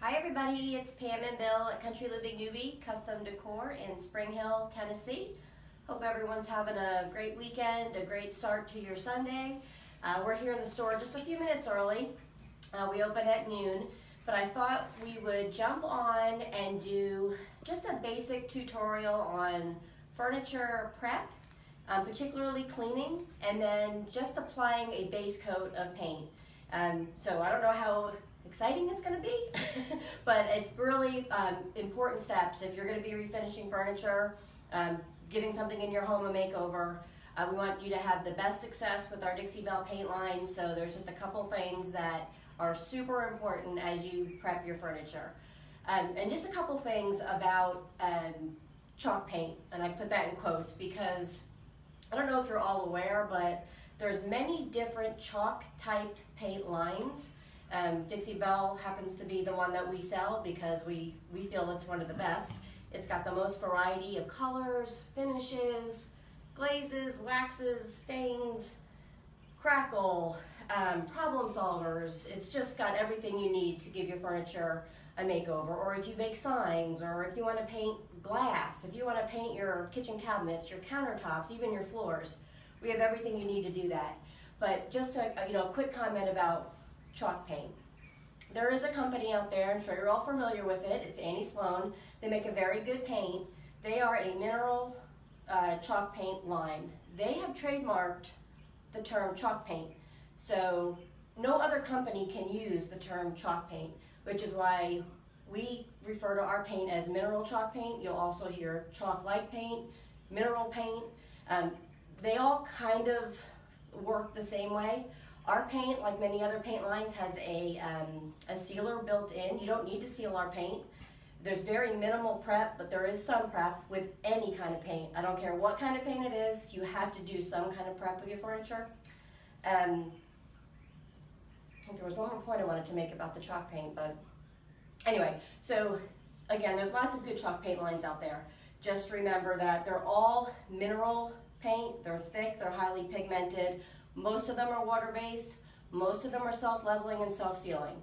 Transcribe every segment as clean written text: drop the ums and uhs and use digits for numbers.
Hi everybody, it's Pam and Bill at Country Living Newbie Custom Decor in Spring Hill, Tennessee. Hope everyone's having a great weekend, a great start to your Sunday. We're here in the store just a few minutes early. We open at noon, but I thought we would jump on and do just a basic tutorial on furniture prep, particularly cleaning, and then just applying a base coat of paint. So I don't know how exciting it's going to be, but it's really important steps. If you're going to be refinishing furniture, giving something in your home a makeover, we want you to have the best success with our Dixie Belle paint line. So there's just a couple things that are super important as you prep your furniture. And just a couple things about chalk paint, and I put that in quotes because I don't know if you're all aware, but there's many different chalk type paint lines. Dixie Belle happens to be the one that we sell because we feel it's one of the best. It's got the most variety of colors, finishes, glazes, waxes, stains, crackle, problem solvers. It's just got everything you need to give your furniture a makeover. Or if you make signs, or if you want to paint glass, if you want to paint your kitchen cabinets, your countertops, even your floors, we have everything you need to do that. But just a quick comment about chalk paint. There is a company out there, I'm sure you're all familiar with it, it's Annie Sloan. They make a very good paint. They are a mineral chalk paint line. They have trademarked the term chalk paint. So no other company can use the term chalk paint, which is why we refer to our paint as mineral chalk paint. You'll also hear chalk-like paint, mineral paint. They all kind of work the same way. Our paint, like many other paint lines, has a sealer built in. You don't need to seal our paint. There's very minimal prep, but there is some prep with any kind of paint. I don't care what kind of paint it is, you have to do some kind of prep with your furniture. I think there was one more point I wanted to make about the chalk paint, but anyway, so again, there's lots of good chalk paint lines out there. Just remember that they're all mineral paint, they're thick, they're highly pigmented. Most of them are water-based, most of them are self-leveling and self-sealing.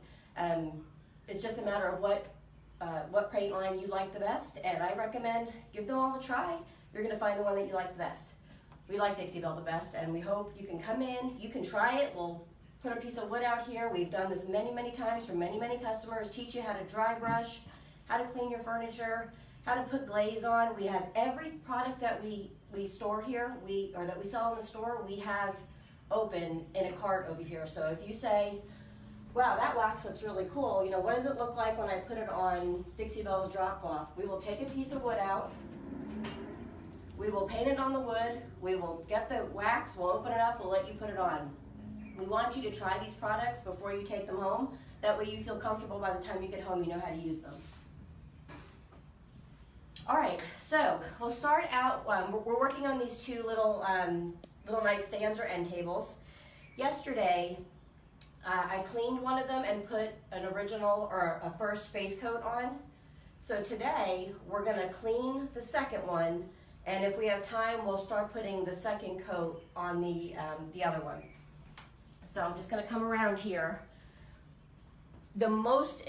It's just a matter of what paint line you like the best, and I recommend give them all a try. You're gonna find the one that you like the best. We like Dixie Belle the best, and we hope you can come in, you can try it. We'll put a piece of wood out here. We've done this many, many times for many, many customers, teach you how to dry brush, how to clean your furniture, how to put glaze on. We have every product that we store here, or that we sell in the store, we have open in a cart over here. So if you say, wow, that wax looks really cool, what does it look like when I put it on Dixie Belle's drop cloth? We will take a piece of wood out, we will paint it on the wood, we will get the wax, we'll open it up, we'll let you put it on. We want you to try these products before you take them home. That way you feel comfortable by the time you get home, you know how to use them. All right, so we'll start out, we're working on these two little nightstands or end tables. Yesterday, I cleaned one of them and put an original or a first base coat on. So today, we're gonna clean the second one, and if we have time, we'll start putting the second coat on the other one. So I'm just gonna come around here. The most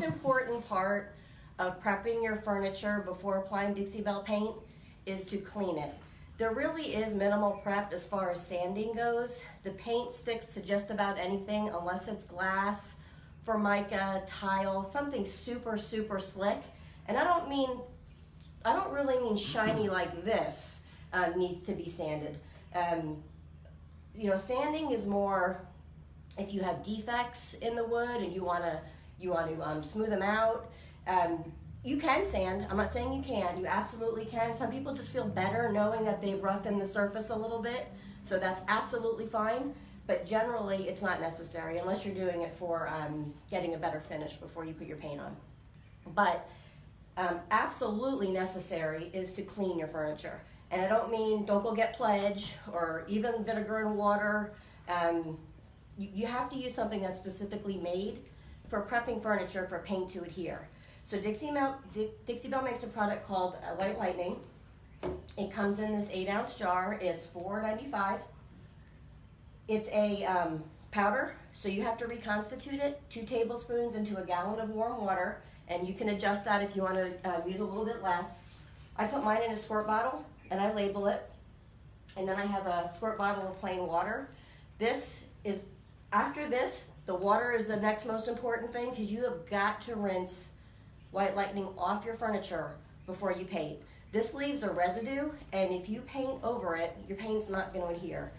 important part of prepping your furniture before applying Dixie Belle paint is to clean it. There really is minimal prep as far as sanding goes. The paint sticks to just about anything unless it's glass, formica, tile, something super, super slick. And I don't really mean shiny like this needs to be sanded. Sanding is more if you have defects in the wood and you want to smooth them out. You can sand. I'm not saying you can't. You absolutely can. Some people just feel better knowing that they've roughened the surface a little bit, so that's absolutely fine. But generally, it's not necessary unless you're doing it for getting a better finish before you put your paint on. But absolutely necessary is to clean your furniture. And I don't mean don't go get Pledge or even vinegar and water. You have to use something that's specifically made for prepping furniture for paint to adhere. So Dixie Belle makes a product called White Lightning. It comes in this 8-ounce jar. It's $4.95. It's a powder so you have to reconstitute it, 2 tablespoons into a gallon of warm water, and you can adjust that if you want to use a little bit less. I put mine in a squirt bottle and I label it, and then I have a squirt bottle of plain water. After this, the water is the next most important thing, because you have got to rinse white lightning off your furniture before you paint. This leaves a residue, and if you paint over it, your paint's not going to adhere.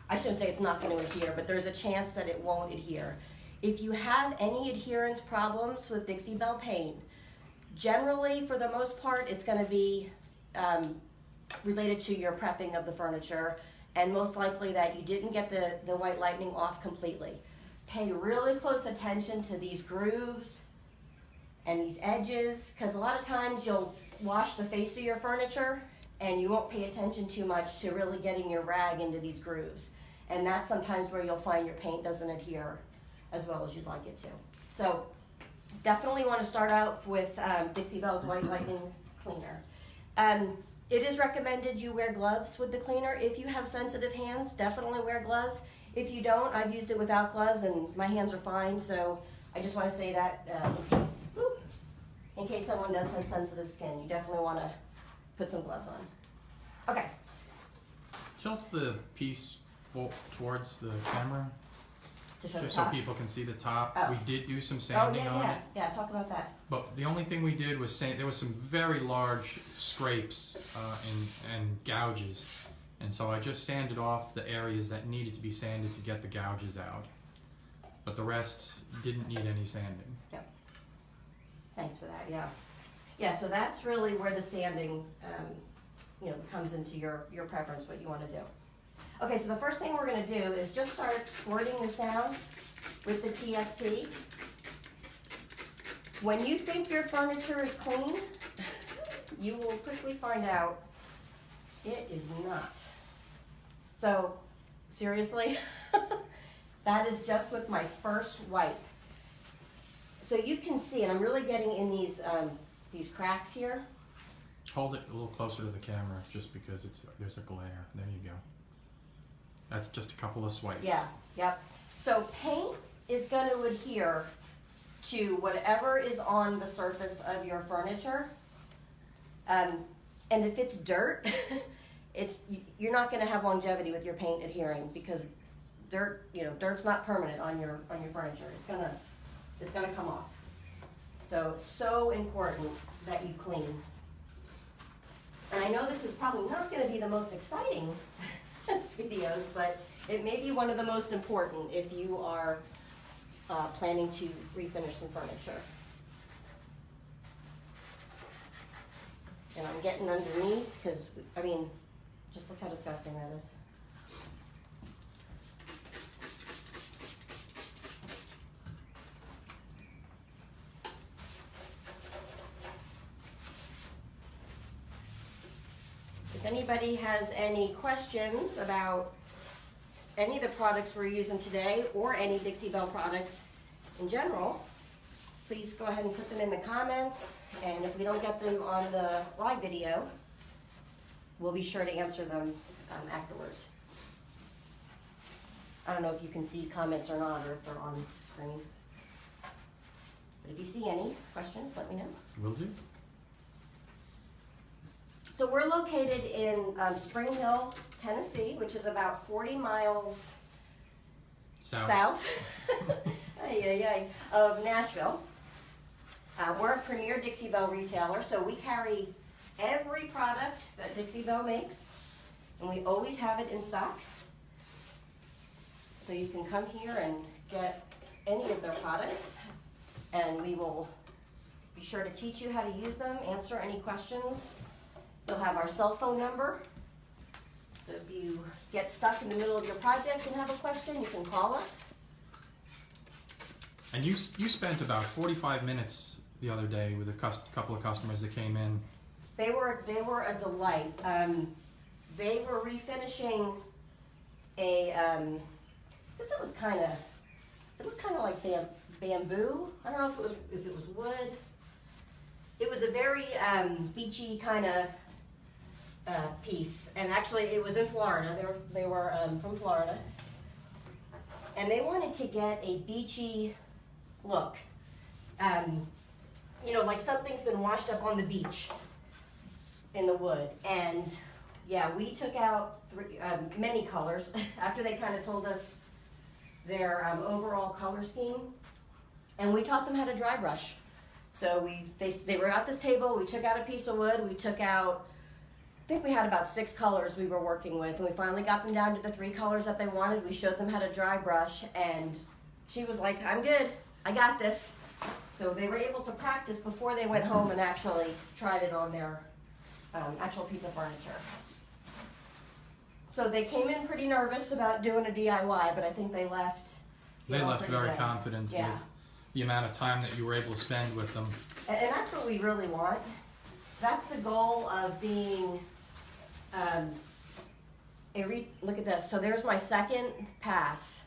I shouldn't say it's not going to adhere, but there's a chance that it won't adhere. If you have any adherence problems with Dixie Belle paint, generally, for the most part, it's going to be related to your prepping of the furniture, and most likely that you didn't get the white lightning off completely. Pay really close attention to these grooves and these edges, because a lot of times you'll wash the face of your furniture and you won't pay attention too much to really getting your rag into these grooves. And that's sometimes where you'll find your paint doesn't adhere as well as you'd like it to. So definitely want to start out with Dixie Belle's White Lightning Cleaner. It is recommended you wear gloves with the cleaner. If you have sensitive hands, definitely wear gloves. If you don't, I've used it without gloves and my hands are fine, so I just want to say that in case someone does have sensitive skin, you definitely want to put some gloves on. Okay. Tilt the piece towards the camera, To show just the so top. people can see the top. Oh. We did do some sanding on it. Yeah, talk about that. But the only thing we did was there was some very large scrapes and gouges, and so I just sanded off the areas that needed to be sanded to get the gouges out. But the rest didn't need any sanding. Yep. Thanks for that. Yeah. Yeah. So that's really where the sanding, comes into your preference, what you want to do. Okay. So the first thing we're going to do is just start squirting this down with the TSP. When you think your furniture is clean, you will quickly find out it is not. So, seriously, that is just with my first wipe. So you can see, and I'm really getting in these cracks here. Hold it a little closer to the camera, just because there's a glare. There you go. That's just a couple of swipes. Yeah, yep. So paint is going to adhere to whatever is on the surface of your furniture. And if it's dirt, you're not going to have longevity with your paint adhering, because dirt's not permanent on your furniture. It's gonna come off. So important that you clean. And I know this is probably not going to be the most exciting videos, but it may be one of the most important if you are planning to refinish some furniture. And I'm getting underneath because, just look how disgusting that is. If anybody has any questions about any of the products we're using today, or any Dixie Belle products in general, please go ahead and put them in the comments, and if we don't get them on the live video, we'll be sure to answer them afterwards. I don't know if you can see comments or not, or if they're on screen. But if you see any questions, let me know. Will do. So we're located in Spring Hill, Tennessee, which is about 40 miles south of Nashville. We're a premier Dixie Belle retailer, so we carry every product that Dixie Belle makes, and we always have it in stock. So you can come here and get any of their products, and we will be sure to teach you how to use them, answer any questions. You'll have our cell phone number, so if you get stuck in the middle of your project and have a question, you can call us. And you spent about 45 minutes the other day with a couple of customers that came in. They were a delight. They were refinishing I guess it looked kind of like bamboo. I don't know if it was wood. It was a very beachy kind of piece, and actually it was in Florida. They were from Florida, and they wanted to get a beachy look. You know, like something's been washed up on the beach in the wood. And yeah, we took out many colors after they kind of told us their overall color scheme, and we taught them how to dry brush. So they were at this table, we took out a piece of wood, we took out, I think we had about 6 colors we were working with, and we finally got them down to the 3 colors that they wanted. We showed them how to dry brush, and she was like, I'm good, I got this. So they were able to practice before they went home and actually tried it on their actual piece of furniture. So they came in pretty nervous about doing a DIY, but I think they left. They left pretty very good. confident Yeah. with the amount of time that you were able to spend with them. And that's what we really want. That's the goal of being look at this. So there's my second pass.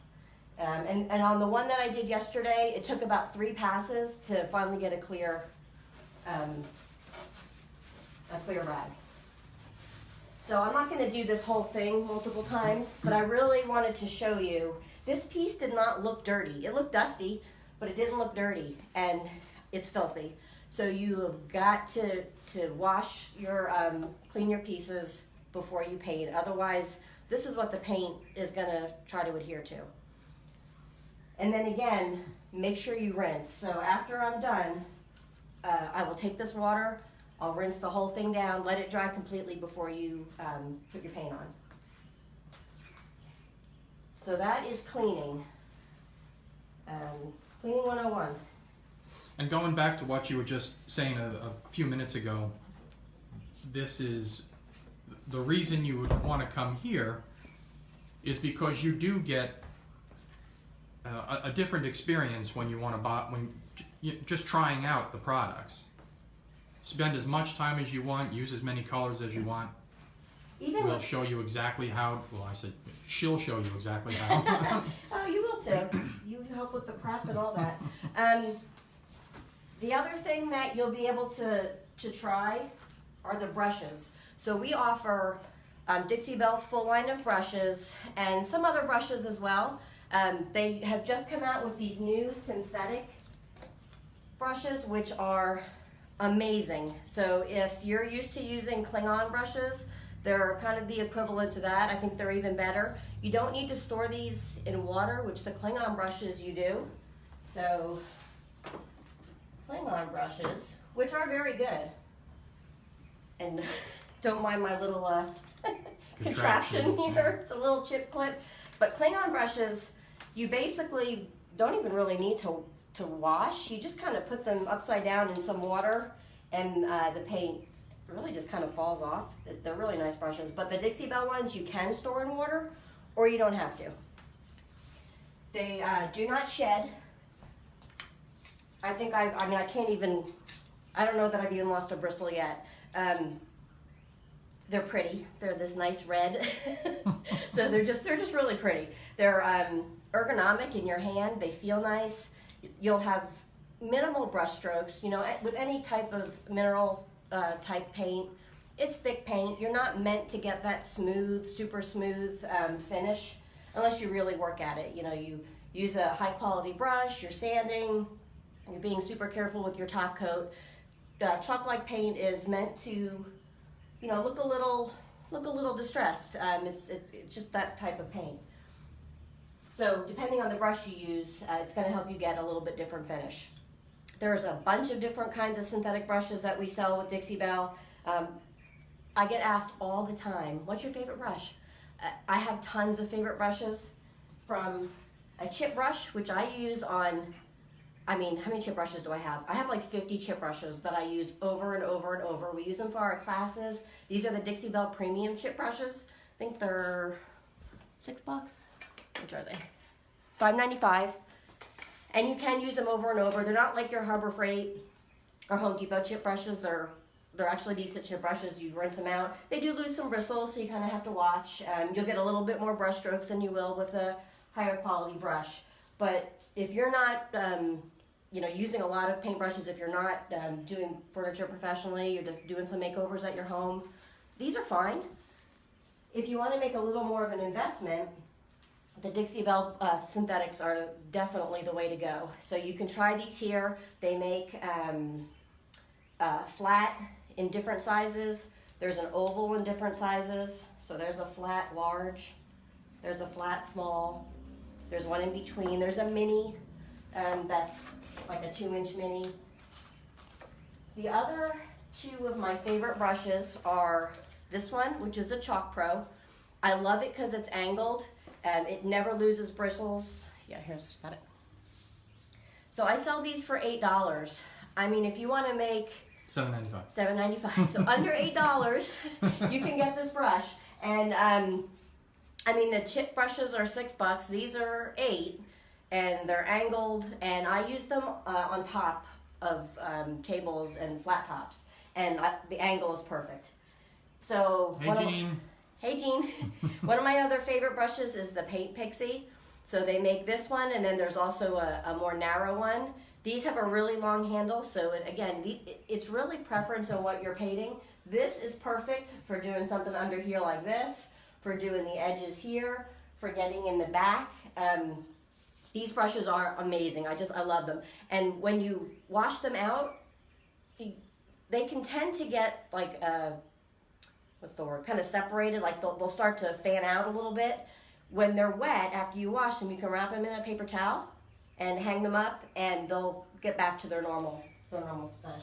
And on the one that I did yesterday, it took about 3 passes to finally get a clear rag. So I'm not going to do this whole thing multiple times, but I really wanted to show you. This piece did not look dirty. It looked dusty, but it didn't look dirty, and it's filthy. So you have got to wash your, clean your pieces before you paint. Otherwise, this is what the paint is going to try to adhere to. And then again, make sure you rinse. So after I'm done, I will take this water, I'll rinse the whole thing down, let it dry completely before you put your paint on. So that is cleaning. Cleaning 101. And going back to what you were just saying a few minutes ago, this is the reason you would want to come here is because you do get a different experience when you want to buy, just trying out the products. Spend as much time as you want, use as many colors as you want. We'll show you exactly how, well, I said, she'll show you exactly how. Oh, you will too. You help with the prep and all that. The other thing that you'll be able to try are the brushes. So we offer Dixie Belle's full line of brushes and some other brushes as well. They have just come out with these new synthetic brushes, which are amazing. So if you're used to using Klingon brushes, they're kind of the equivalent to that. I think they're even better. You don't need to store these in water, which the Klingon brushes you do. So Klingon brushes, which are very good. And don't mind my little contraption here. It's a little chip clip. But Klingon brushes, you basically don't even really need to wash. You just kind of put them upside down in some water, and the paint really just kind of falls off. They're really nice brushes. But the Dixie Belle ones you can store in water, or you don't have to. They do not shed. I think I can't even, I don't know that I've even lost a bristle yet. They're pretty. They're this nice red. So they're just really pretty. They're ergonomic in your hand. They feel nice. You'll have minimal brush strokes. You know, with any type of mineral type paint, it's thick paint. You're not meant to get that smooth, super smooth finish unless you really work at it. You know, you use a high quality brush, you're sanding, you're being super careful with your top coat. Chalk-like paint is meant to, you know, look a little distressed. It's just that type of paint. So depending on the brush you use, it's going to help you get a little bit different finish. There's a bunch of different kinds of synthetic brushes that we sell with Dixie Belle. I get asked all the time, what's your favorite brush? I have tons of favorite brushes, from a chip brush, which I use on, I mean, how many chip brushes do I have? I have like 50 chip brushes that I use over and over and over. We use them for our classes. These are the Dixie Belle Premium chip brushes. I think they're $6. Which are they? $5.95. And you can use them over and over. They're not like your Harbor Freight or Home Depot chip brushes. They're actually decent chip brushes. You rinse them out. They do lose some bristles, so you kind of have to watch. You'll get a little bit more brush strokes than you will with a higher quality brush. But if you're not you know, using a lot of paint brushes, if you're not doing furniture professionally, you're just doing some makeovers at your home, these are fine. If you want to make a little more of an investment, the Dixie Belle synthetics are definitely the way to go. So you can try these here. They make flat in different sizes. There's an oval in different sizes. So there's a flat large. There's a flat small. There's one in between. There's a mini that's like a 2-inch mini. The other two of my favorite brushes are this one, which is a Chalk Pro. I love it because it's angled. It never loses bristles. Yeah, here's, got it. So I sell these for $8. I mean, if you want to make $7.95. $7.95. So under $8, you can get this brush. And I mean, the chip brushes are $6. These are $8, and they're angled. And I use them on top of tables and flat tops, and the angle is perfect. So Hey, Jean. Hey Jean. One of my other favorite brushes is the Paint Pixie. So they make this one, and then there's also a more narrow one. These have a really long handle, so again, it's really preference on what you're painting. This is perfect for doing something under here like this, for doing the edges here, for getting in the back. These brushes are amazing. I love them. And when you wash them out, they can tend to get like, what's the word, kind of separated, like they'll start to fan out a little bit. When they're wet, after you wash them, you can wrap them in a paper towel and hang them up, and they'll get back to their normal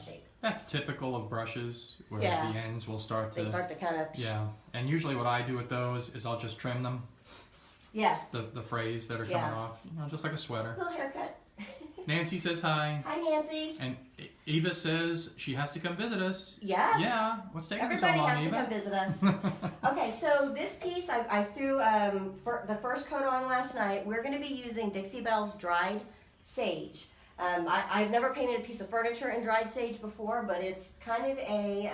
shape. That's typical of brushes, where the ends will start to... They start to kind of... Yeah, and usually what I do with those is I'll just trim them. Yeah. The frays that are coming off, just like a sweater. Little haircut. Nancy says hi. Hi, Nancy. And Eva says she has to come visit us. Yes. Yeah. What's taking Everybody so long, has to Eva? come visit us. Okay, so this piece I threw for the first coat on last night. We're going to be using Dixie Belle's dried sage. I've never painted a piece of furniture in dried sage before, but it's kind of a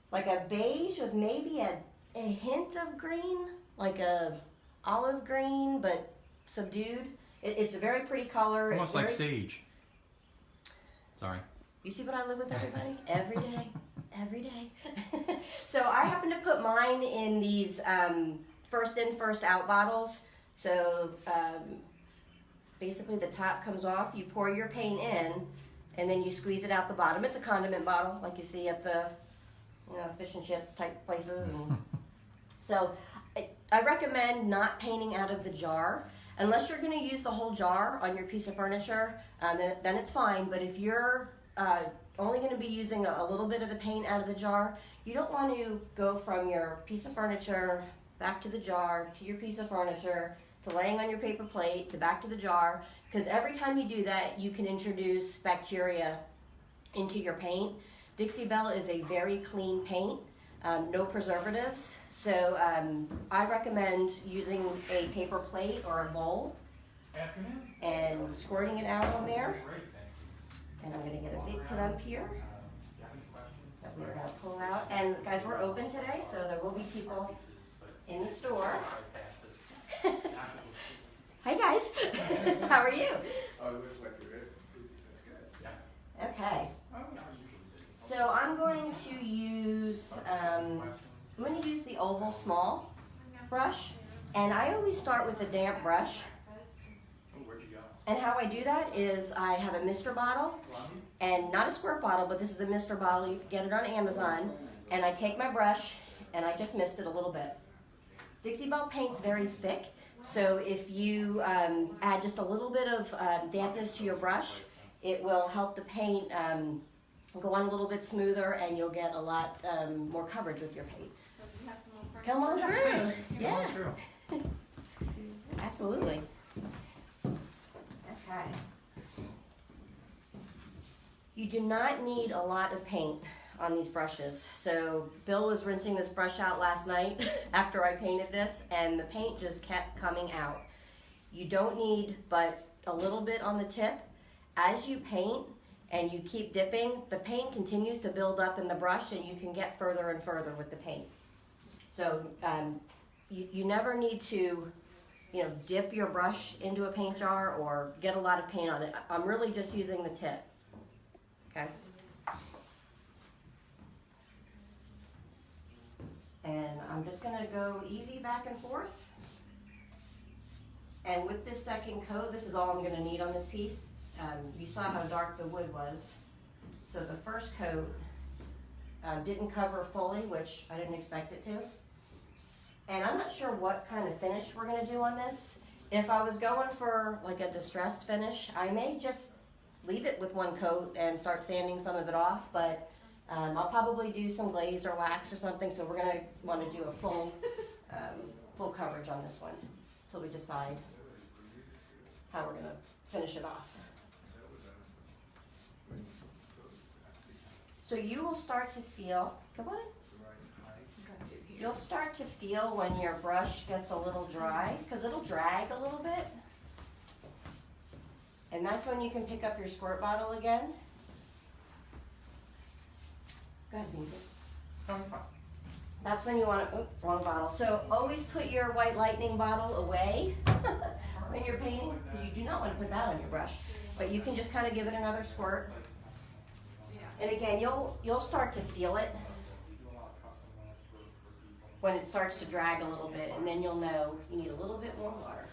like a beige with maybe a hint of green, like a olive green, but subdued. It's a very pretty color. Almost like sage. Sorry. You see what I live with, everybody? Every day. Every day. So I happen to put mine in these first in, first out bottles. So basically the top comes off, you pour your paint in, and then you squeeze it out the bottom. It's a condiment bottle, like you see at the fish and chip type places. And so I recommend not painting out of the jar. Unless you're going to use the whole jar on your piece of furniture, then it's fine. But if you're only going to be using a little bit of the paint out of the jar, you don't want to go from your piece of furniture back to the jar, to your piece of furniture, to laying on your paper plate, to back to the jar, because every time you do that, you can introduce bacteria into your paint. Dixie Belle is a very clean paint. No preservatives, so I recommend using a paper plate or a bowl and squirting it out on there. And I'm going to get a big plug here that we're going to pull out. And guys, we're open today, so there will be people in the store. Hi guys, how are you? Oh, it looks like you're busy. That's good. Yeah. Okay. So I'm going to use the oval small brush, and I always start with a damp brush. Where'd you go? And how I do that is I have a mister bottle, and not a squirt bottle, but this is a mister bottle. You can get it on Amazon. And I take my brush and I just mist it a little bit. Dixie Belle paint's very thick, so if you add just a little bit of dampness to your brush, it will help the paint go on a little bit smoother, and you'll get a lot more coverage with your paint. So do you have some more Come on through. Please, come Yeah, on through. absolutely. Okay. You do not need a lot of paint on these brushes. So Bill was rinsing this brush out last night after I painted this, and the paint just kept coming out. You don't need but a little bit on the tip. As you paint and you keep dipping, the paint continues to build up in the brush, and you can get further and further with the paint. So you never need to dip your brush into a paint jar or get a lot of paint on it. I'm really just using the tip. Okay. And I'm just gonna go easy back and forth. And with this second coat, this is all I'm gonna need on this piece. You saw how dark the wood was. So the first coat didn't cover fully, which I didn't expect it to. And I'm not sure what kind of finish we're gonna do on this. If I was going for like a distressed finish, I may just leave it with one coat and start sanding some of it off, but I'll probably do some glaze or wax or something, so we're gonna wanna do a full coverage on this one until we decide how we're gonna finish it off. So you will start to feel, come on in. You'll start to feel when your brush gets a little dry, because it'll drag a little bit. And that's when you can pick up your squirt bottle again. Go ahead, Beaver. That's when you want to, wrong bottle. So always put your white lightning bottle away when you're painting, because you do not want to put that on your brush. But you can just kind of give it another squirt. And again, you'll start to feel it when it starts to drag a little bit, and then you'll know you need a little bit more water.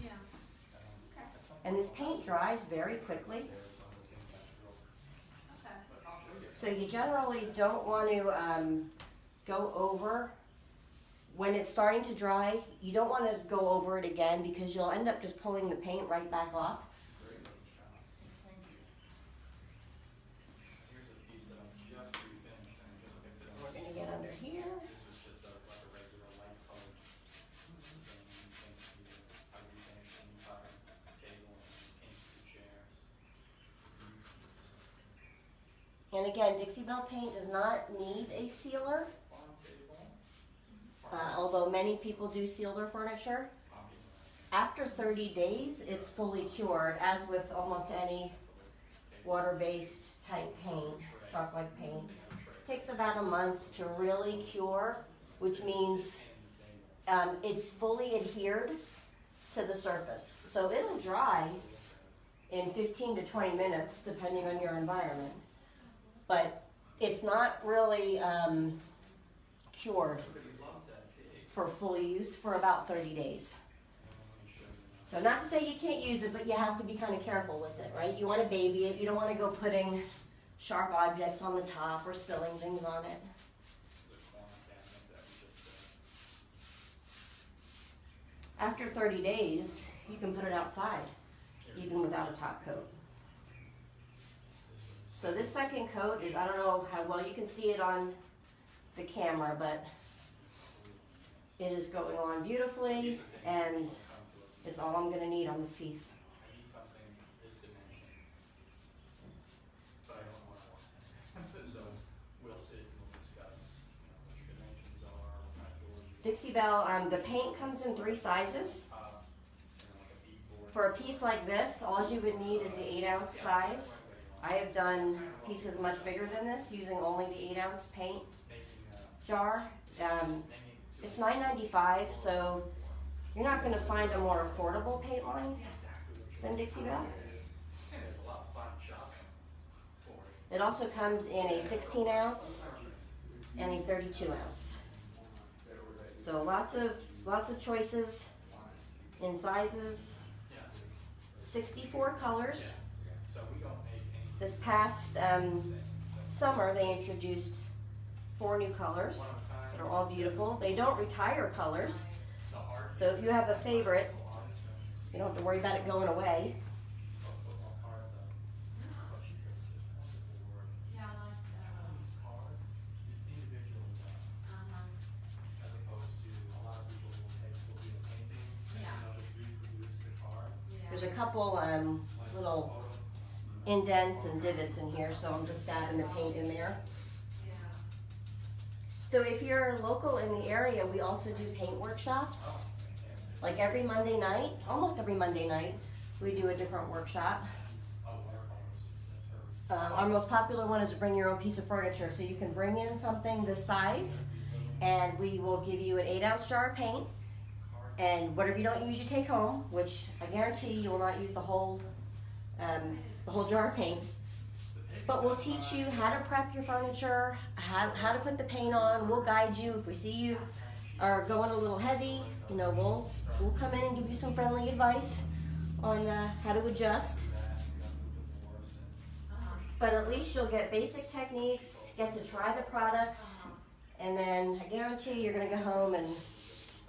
Yeah. Okay. And this paint dries very quickly. Okay. So you generally don't want to go over. When it's starting to dry, you don't want to go over it again because you'll end up just pulling the paint right back off. We're going to get under here. And again, Dixie Belle paint does not need a sealer. Although many people do seal their furniture. After 30 days, it's fully cured, as with almost any water-based type paint, chalk-like paint. It takes about a month to really cure, which means it's fully adhered to the surface. So it'll dry in 15 to 20 minutes, depending on your environment. But it's not really cured for full use for about 30 days. So not to say you can't use it, but you have to be kind of careful with it, right? You want to baby it. You don't want to go putting sharp objects on the top or spilling things on it. After 30 days, you can put it outside, even without a top coat. So this second coat is, I don't know how well you can see it on the camera, but it is going on beautifully, and it's all I'm going to need on this piece. Dixie Belle, the paint comes in 3 sizes. For a piece like this, all you would need is the 8-ounce size. I have done pieces much bigger than this using only the 8-ounce paint jar. It's $9.95, so you're not going to find a more affordable paint line than Dixie Belle. It also comes in a 16-ounce and a 32-ounce. So lots of choices in sizes. 64 colors. This past summer, they introduced 4 new colors that are all beautiful. They don't retire colors, so if you have a favorite, you don't have to worry about it going away. Yeah, I like There's a couple little indents and divots in here, so I'm just dabbing the paint in there. So if you're local in the area, we also do paint workshops. Like every Monday night, almost every Monday night, we do a different workshop. Our most popular one is to bring your own piece of furniture. So you can bring in something this size, and we will give you an 8-ounce jar of paint. And whatever you don't use, you take home, which I guarantee you will not use the whole jar of paint. But we'll teach you how to prep your furniture, how to put the paint on. We'll guide you. If we see you are going a little heavy, you know, we'll come in and give you some friendly advice on how to adjust. But at least you'll get basic techniques, get to try the products, and then I guarantee you're gonna go home and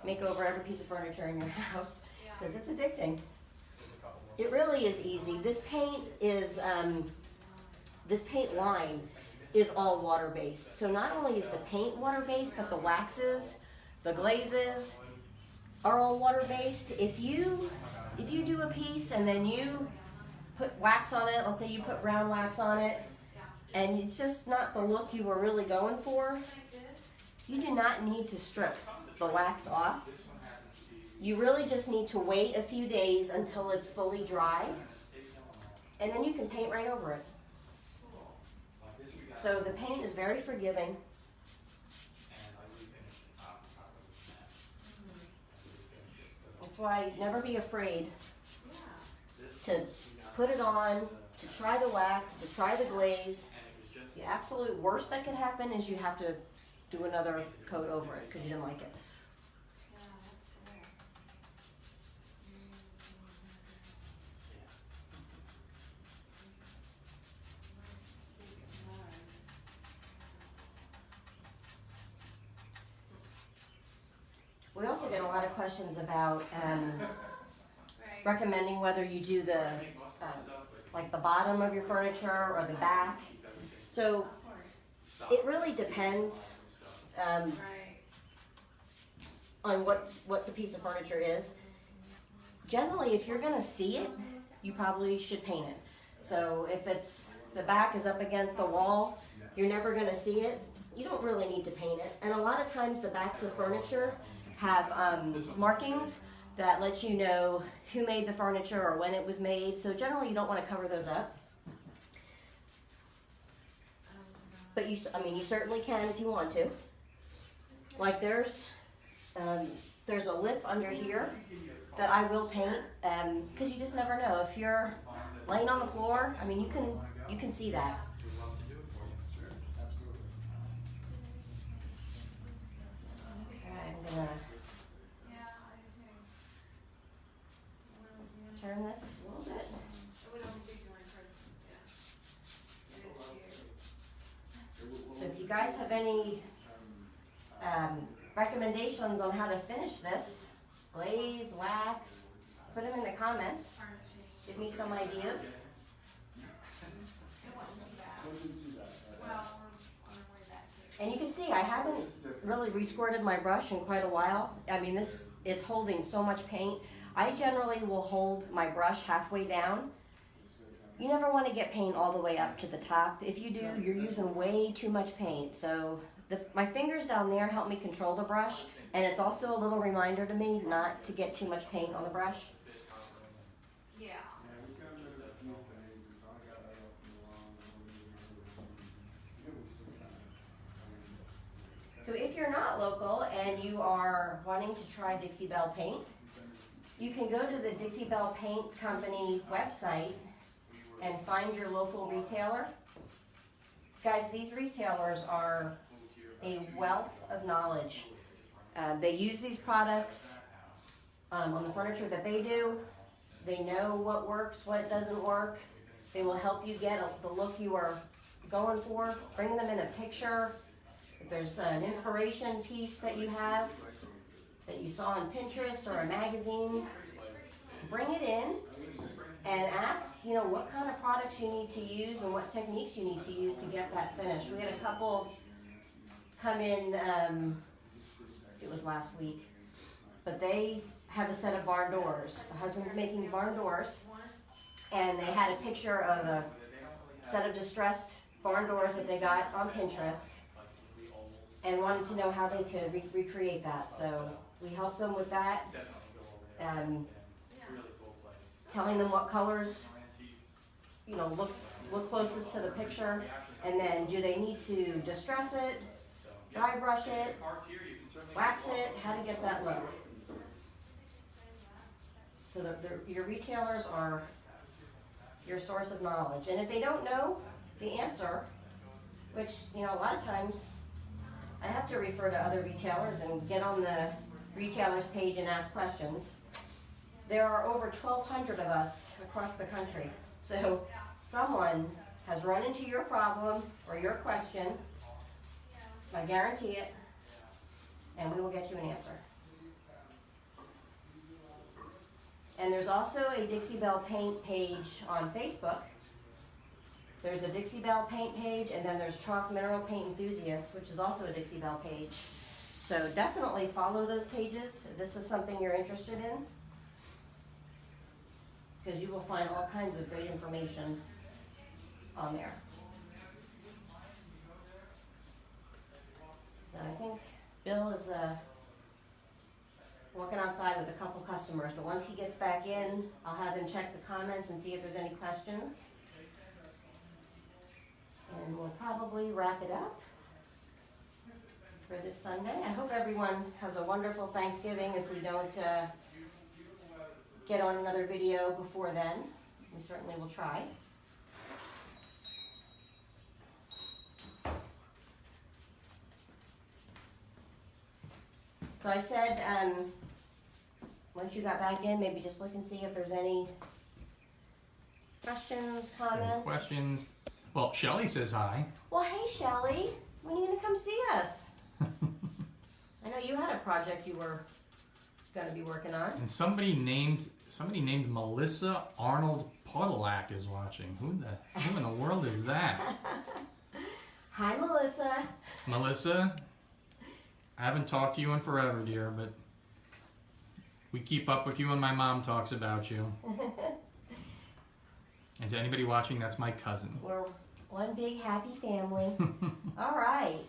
make over every piece of furniture in your house because it's addicting. It really is easy. This paint line is all water-based. So not only is the paint water-based, but the waxes, the glazes are all water-based. If you do a piece and then you put wax on it, let's say you put brown wax on it, and it's just not the look you were really going for, you do not need to strip the wax off. You really just need to wait a few days until it's fully dry, and then you can paint right over it. So the paint is very forgiving. That's why never be afraid to put it on, to try the wax, to try the glaze. The absolute worst that could happen is you have to do another coat over it because you didn't like it. We also get a lot of questions about recommending whether you do the like the bottom of your furniture or the back. So it really depends on what the piece of furniture is. Generally, if you're going to see it, you probably should paint it. So if it's the back is up against a wall, you're never going to see it. You don't really need to paint it. And a lot of times the backs of furniture have markings that let you know who made the furniture or when it was made. So generally you don't want to cover those up. But you certainly can if you want to. Like there's a lip under here that I will paint because you just never know. If you're laying on the floor, I mean you can see that. Okay, I'm gonna turn this a little bit. So if you guys have any recommendations on how to finish this, glaze, wax, put them in the comments. Give me some ideas. And you can see I haven't really resquirted my brush in quite a while. I mean it's holding so much paint. I generally will hold my brush halfway down. You never want to get paint all the way up to the top. If you do, you're using way too much paint. So my fingers down there help me control the brush, and it's also a little reminder to me not to get too much paint on the brush. So if you're not local and you are wanting to try Dixie Belle paint, you can go to the Dixie Belle Paint Company website and find your local retailer. Guys, these retailers are a wealth of knowledge. They use these products on the furniture that they do. They know what works, what doesn't work. They will help you get the look you are going for. Bring them in a picture. If there's an inspiration piece that you have that you saw on Pinterest or a magazine, bring it in and ask, what kind of products you need to use and what techniques you need to use to get that finished. We had a couple come in, it was last week, but they have a set of barn doors. The husband's making barn doors, and they had a picture of a set of distressed barn doors that they got on Pinterest and wanted to know how they could recreate that. So we helped them with that. Telling them what colors, look closest to the picture, and then do they need to distress it, dry brush it, wax it, how to get that look. So your retailers are your source of knowledge, and if they don't know, the answer, which, you know, a lot of times I have to refer to other retailers and get on the retailer's page and ask questions. There are over 1,200 of us across the country. So someone has run into your problem or your question, I guarantee it, and we will get you an answer. And there's also a Dixie Belle Paint page on Facebook. There's a Dixie Belle Paint page, and then there's Chalk Mineral Paint Enthusiasts, which is also a Dixie Belle page. So definitely follow those pages if this is something you're interested in, because you will find all kinds of great information on there. And I think Bill is working outside with a couple customers, but once he gets back in, I'll have him check the comments and see if there's any questions. And we'll probably wrap it up for this Sunday. I hope everyone has a wonderful Thanksgiving. If we don't get on another video before then, we certainly will try. So I said, once you got back in, maybe just look and see if there's any questions, comments. Any questions? Well, Shelly says hi. Well, hey, Shelly, when are you going to come see us? I know you had a project you were going to be working on. And somebody named Melissa Arnold Podolak is watching. Who in the world is that? Hi, Melissa. Melissa, I haven't talked to you in forever, dear, but we keep up with you and my mom talks about you. And to anybody watching, that's my cousin. We're one big happy family. All right.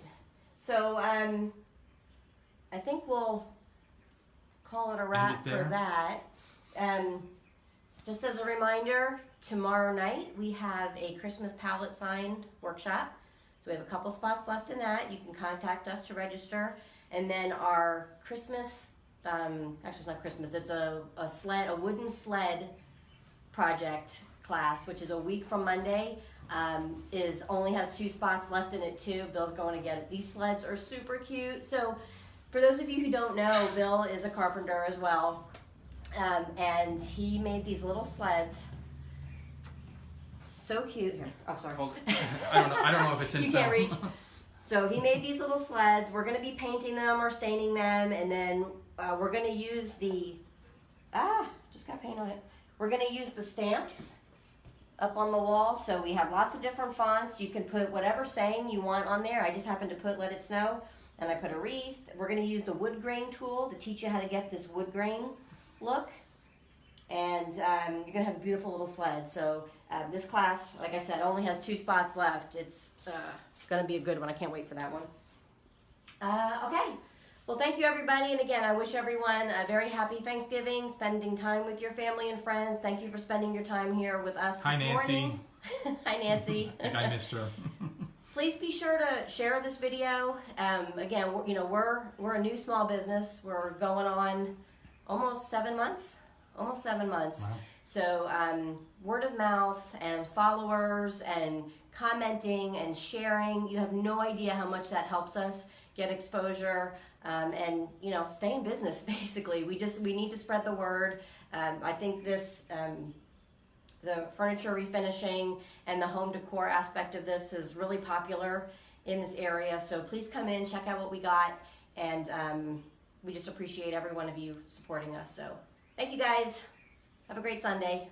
So I think we'll call it a wrap for that. Just as a reminder, tomorrow night we have a Christmas palette sign workshop. So we have a couple spots left in that. You can contact us to register. And then our Christmas, actually it's not Christmas, it's a wooden sled project class, which is a week from Monday, only has 2 spots left in it too. Bill's going to get it. These sleds are super cute. So for those of you who don't know, Bill is a carpenter as well, and he made these little sleds. So cute. Here. Oh, sorry. I don't know if it's in you film. can't reach. So he made these little sleds. We're going to be painting them or staining them, and then we're going to use the just got paint on it. We're going to use the stamps up on the wall. So we have lots of different fonts. You can put whatever saying you want on there. I just happened to put "Let It Snow," and I put a wreath. We're going to use the wood grain tool to teach you how to get this wood grain look. And you're going to have a beautiful little sled. So this class, like I said, only has 2 spots left. It's going to be a good one. I can't wait for that one. Okay. Well, thank you, everybody. And again, I wish everyone a very happy Thanksgiving, spending time with your family and friends. Thank you for spending your time here with us this morning. Hi, Nancy. I think I missed her. Please be sure to share this video. Again, we're a new small business. We're going on almost 7 months. Wow. So word of mouth and followers and commenting and sharing, you have no idea how much that helps us get exposure and stay in business. Basically, we need to spread the word. I think this the furniture refinishing and the home decor aspect of this is really popular in this area. So please come in, check out what we got, and we just appreciate every one of you supporting us. So thank you guys. Have a great Sunday.